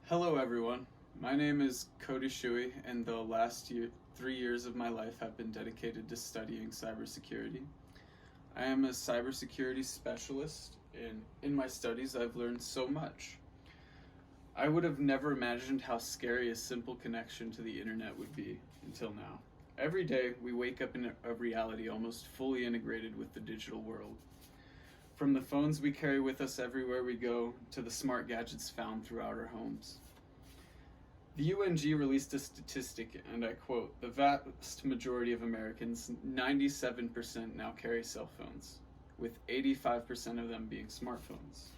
Hello everyone, my name is Cody Shuey and the last 3 years of my life have been dedicated to studying cybersecurity. I am a cybersecurity specialist and in my studies I've learned so much. I would have never imagined how scary a simple connection to the internet would be until now. Every day we wake up in a reality almost fully integrated with the digital world. From the phones we carry with us everywhere we go to the smart gadgets found throughout our homes. The UNG released a statistic, and I quote, "The vast majority of Americans, 97%, now carry cell phones, with 85% of them being smartphones.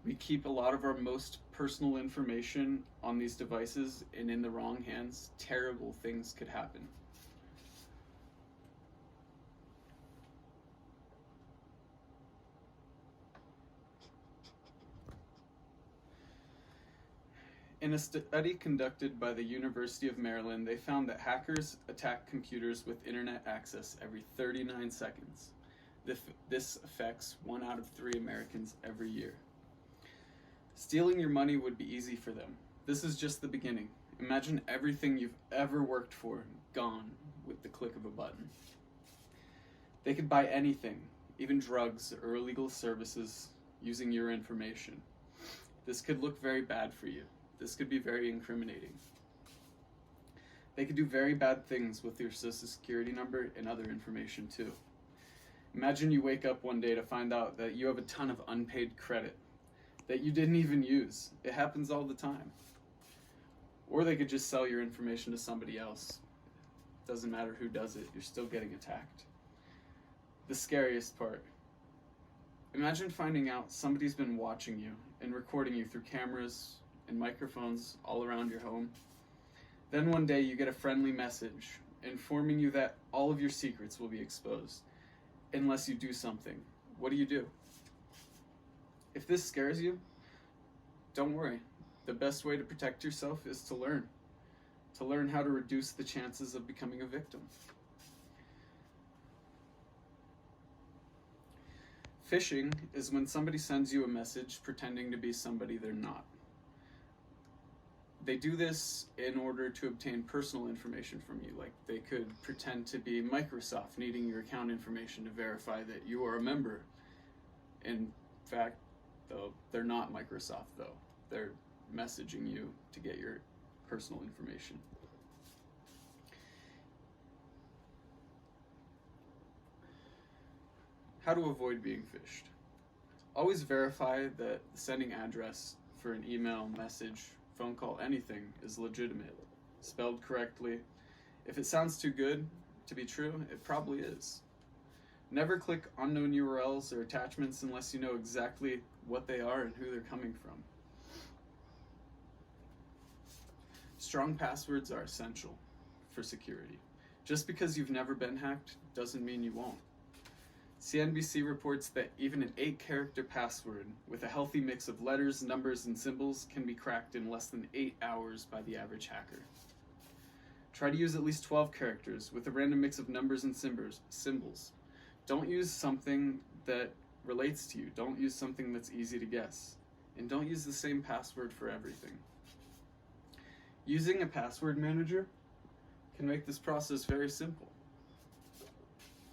We keep a lot of our most personal information on these devices, and in the wrong hands, terrible things could happen." In a study conducted by the University of Maryland, they found that hackers attack computers with internet access every 39 seconds. This affects 1 out of 3 Americans every year. Stealing your money would be easy for them. This is just the beginning. Imagine everything you've ever worked for gone with the click of a button. They could buy anything, even drugs or illegal services, using your information. This could look very bad for you. This could be very incriminating. They could do very bad things with your social security number and other information too. Imagine you wake up one day to find out that you have a ton of unpaid credit that you didn't even use. It happens all the time. Or they could just sell your information to somebody else. Doesn't matter who does it, you're still getting attacked. The scariest part. Imagine finding out somebody's been watching you and recording you through cameras and microphones all around your home. Then one day you get a friendly message informing you that all of your secrets will be exposed unless you do something. What do? If this scares you, don't worry. The best way to protect yourself is to learn how to reduce the chances of becoming a victim. Phishing is when somebody sends you a message pretending to be somebody they're not. They do this in order to obtain personal information from you, like they could pretend to be Microsoft, needing your account information to verify that you are a member. In fact, though, they're not Microsoft, though. They're messaging you to get your personal information. How to avoid being phished. Always verify that the sending address for an email, message, phone call, anything is legitimate, spelled correctly. If it sounds too good to be true, it probably is. Never click unknown URLs or attachments unless you know exactly what they are and who they're coming from. Strong passwords are essential for security. Just because you've never been hacked doesn't mean you won't. CNBC reports that even an 8-character password with a healthy mix of letters, numbers, and symbols can be cracked in less than 8 hours by the average hacker. Try to use at least 12 characters with a random mix of numbers and symbols. Don't use something that relates to you. Don't use something that's easy to guess. And don't use the same password for everything. Using a password manager can make this process very simple.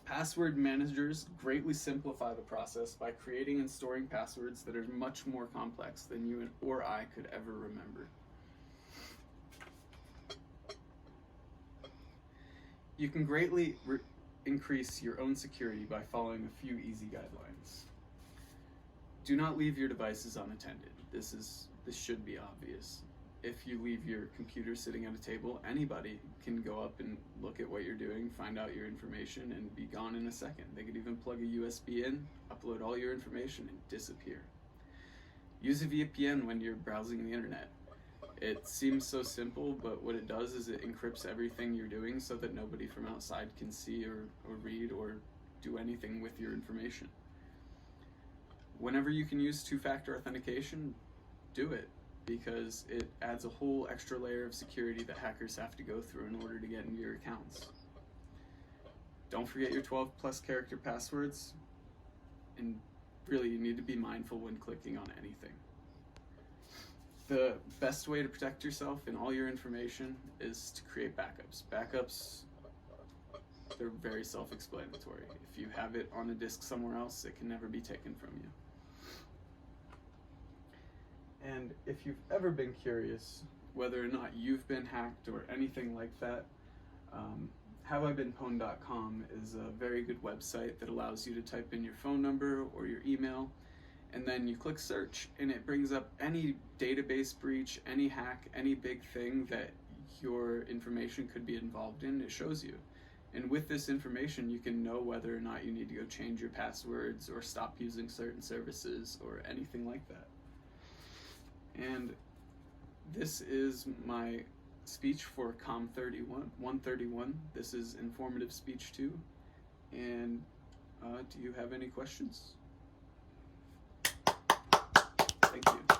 Password managers greatly simplify the process by creating and storing passwords that are much more complex than you or I could ever remember. You can greatly increase your own security by following a few easy guidelines. Do not leave your devices unattended. This should be obvious. If you leave your computer sitting at a table, anybody can go up and look at what you're doing, find out your information, and be gone in a second. They could even plug a USB in, upload all your information, and disappear. Use a VPN when you're browsing the internet. It seems so simple, but what it does is it encrypts everything you're doing so that nobody from outside can see or read or do anything with your information. Whenever you can use two-factor authentication, do it, because it adds a whole extra layer of security that hackers have to go through in order to get into your accounts. Don't forget your 12+ character passwords, and really you need to be mindful when clicking on anything. The best way to protect yourself and all your information is to create backups. Backups, they're very self-explanatory. If you have it on a disk somewhere else, it can never be taken from you. And if you've ever been curious whether or not you've been hacked or anything like that, HaveIBeenPwned.com is a very good website that allows you to type in your phone number or your email, and then you click search, and it brings up any database breach, any hack, any big thing that your information could be involved in. It shows you. And with this information, you can know whether or not you need to go change your passwords or stop using certain services or anything like that. And this is my speech for COM 131. This is informative speech 2. And do you have any questions? Thank you.